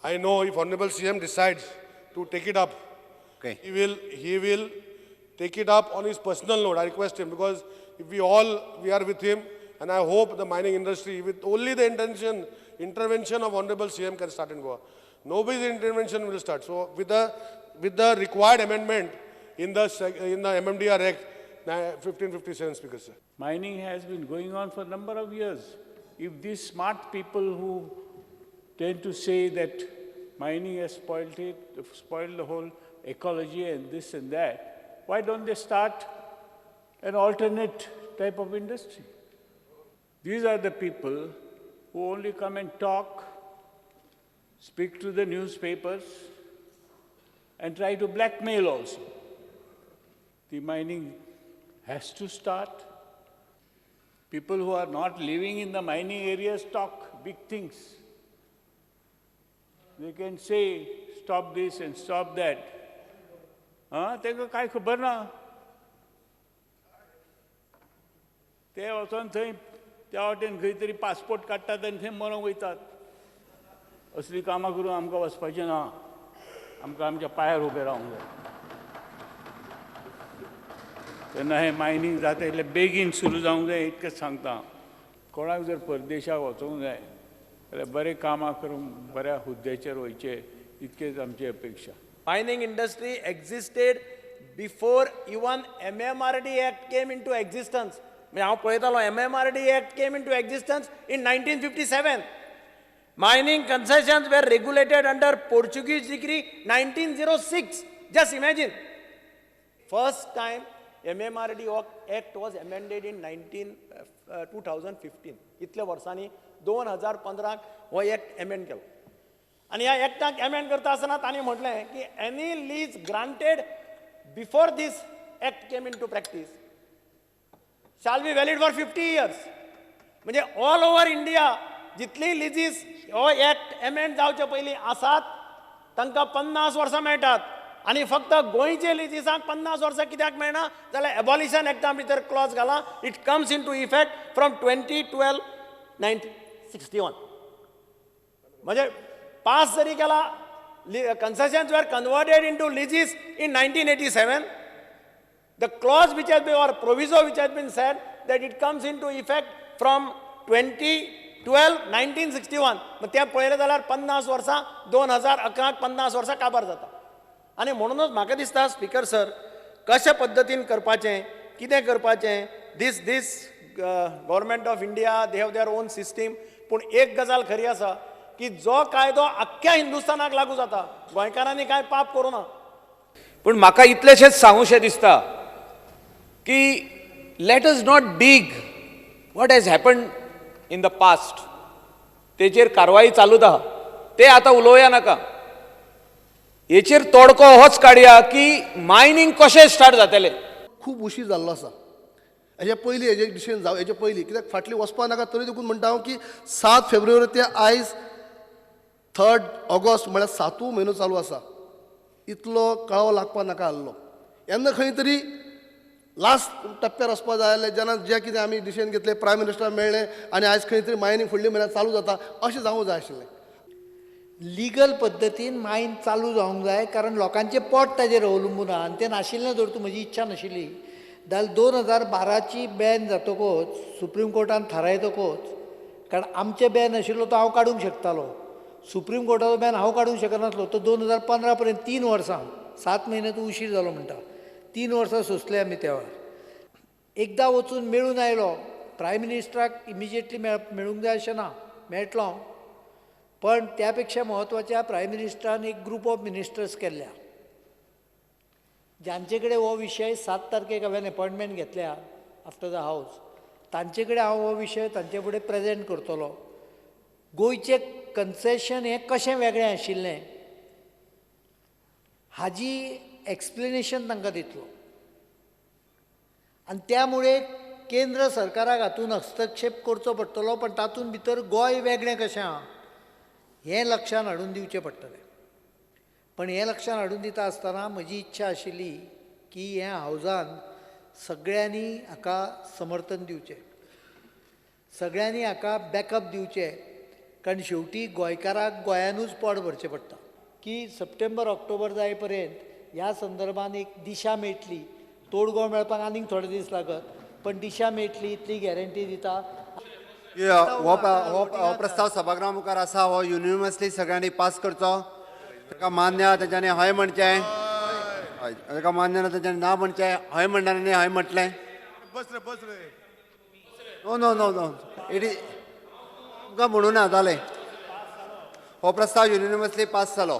I know if Honorable CM decides to take it up, Okay. he will take it up on his personal note. I request him, because if we are with him, and I hope the mining industry, with only the intervention of Honorable CM, can start in Goa. Nobody's intervention will start. So with the required amendment in the MMDR Act 1557, Speaker sir. Mining has been going on for a number of years. If these smart people who tend to say that mining has spoiled the whole ecology and this and that, why don't they start an alternate type of industry? These are the people who only come and talk, speak to the newspapers, and try to blackmail also. The mining has to start. People who are not living in the mining areas talk big things. They can say, stop this and stop that. तेका काय खबर ना. ते वचोन थंय त्या वाटेन खंय तरी पासपोर्ट काडटात आनी थंय मरोंक वयतात. असली कामां करून आमकां वचपाचें ना. आमकां आमच्या पांयार उबें रावंक जाय. तेन्ना हें मायनींग जाता इतलें बेगीन सुरू जावंक जाय इतकेंच सांगता. कोणाक जर परदेशाक वचूंक जाय जाल्यार बरें कामां करून बऱ्या हुद्द्याचेर वयचे इतकेच आमची अपेक्षा. Mining industry existed before even MMRD Act came into existence. MMRD Act came into existence in 1957. Mining concessions were regulated under Portuguese decree 1906. Just imagine. First time MMRD Act was amended in 2015. इतल्या वर्सांनी 2015 हो act amend केलो. आणि ह्या एक्टाक amend करता आसतना तांणी म्हटलें की any lease granted before this act came into practice shall be valid for 50 years. म्हणजे ऑल ओव्हर इंडिया जितली लिजीस हो एक्ट अमेंड जावचे पयलीं आसात तांकां 50 वर्सां मेळटात. आनी फक्त गोंयचे लिजीसांक 50 वर्सां कित्याक मेळना जाल्यार एबॉलिशन एक्टा भितर क्लॉज घाला. It comes into effect from 2012-1961. म्हणजे पास जरी केला, concessions were converted into leases in 1987. The clause which has been, or proviso which has been said, that it comes into effect from 2012-1961. मग त्या पळयलें जाल्यार 50 वर्सां 2011 50 वर्सां काबार जाता. आनी म्हणूनच म्हाका दिसता स्पीकर सर, कशा पद्दतीन करपाचें, कितें करपाचें, this government of India they have their own system. पूण एक गजाल खरी आसा की जो कायदो आख्ख्या हिंदुस्थानाक लागू जाता, गोंयकारांनी कांय पाप करूं ना. पूण म्हाका इतलेशेच सांगूशें दिसता की लेट अस नॉट डीग what has happened in the past. तेचेर कारवाई चालूच आहा, ते आतां उलोवया नाका. हेचेर तोडको होच काडया की मायनींग कशें स्टार्ट जातलें. खूब उशीर जाल्लो आसा. हेजे पयलीं हेजे डिसिजन जावं हेजे पयलीं, कित्याक फाटली वचपा नाका तरी देखून म्हणटा हांव की 7 फेब्रुवारी ते आयज 3 ऑगस्ट म्हळ्यार 7 म्हयनो चालू आसा. इतलो कळाव लागपा नाका आसलो. येन्ना खंय तरी लास्ट टप्प्यार वचपा जाय आसलें. जेन्ना जें कितें आमी डिसिजन घेतलें, प्रायम मिनिस्टर मेळ्ळें आनी आयज खंय तरी मायनींग फुडल्या म्हयन्यात चालू जाता, अशें जावंक जाय आशिल्लें. लिगल पद्दतीन मायन चालू जावंक जाय, कारण लोकांचें पोट ताजेर अवलंबून आहा. आनी तें नाशिल्लें धर तूं, म्हजी इच्छा नाशिल्ली जाल्यार 2012ची बॅन जातकूच सुप्रीम कोर्टान थारायतकूच, कारण आमचें बॅन आशिल्लो तो हांव काडूंक शकतालो, सुप्रीम कोर्टाचो बॅन हांव काडूंक शकनासलो. तो 2015 पर्यंत 3 वर्सां 7 म्हयने तूं उशीर जालो म्हणटा. 3 वर्सां सोंसले आमी त्या वेळार. एकदां वचून मेळून आयलो, प्रायम मिनिस्टराक इमिजिएटली मेळूंक जाय अशें ना, मेळटलो. पण त्या पेक्षा म्हत्वाच्या प्रायम मिनिस्टरान एक ग्रूप ऑफ मिनिस्टर्स केल्ल्या, जांचे कडेन हो विशय 7 तारखेक हांवें अपॉयंटमेंट घेतल्या आफ्टर द हावस. तांचे कडेन हांव हो विशय तांचे फुडें प्रेजेंट करतलो. गोंयचें कन्सेशन हें कशें वेगळें आशिल्लें हाजी एक्सप्लेनेशन तांकां दितलो. आनी त्यामुळे केंद्र सरकाराक हातूंत हस्तक्षेप करचो पडटलो. पण तातूंत भितर गोंय वेगळें कशें आहा हें लक्षांत हाडून दिवचें पडटलें. पण हें लक्षांत हाडून दिता आसतना म्हजी इच्छा आशिल्ली की ह्या हावजान सगळ्यांनी हाका समर्थन दिवचें, सगळ्यांनी हाका बॅकअप दिवचें. कारण शेवटी गोंयकाराक गोंयानूच पोट भरचें पडटा की सप्टेंबर ऑक्टोबर जाय पर्यंत ह्या संदर्भान एक दिशा मेळटली. तोडगो मेळपाक आनीक थोडे दीस लागत, पण दिशा मेळटली इतली गॅरंटी दिता. हो प्रस्ताव सभागृहा मुखार आसा. हो युनिवर्सली सगळ्यांनी पास करचो. ताका मान्य आहा तेच्यांनी हय म्हणचें, ताका मान्य ना तेच्यांनी ना म्हणचें. हय म्हणणाऱ्यांनी हय म्हटलें. बस रे. No no no no it is तुमकां म्हणून ना जालें. हो प्रस्ताव युनिवर्सली पास जालो.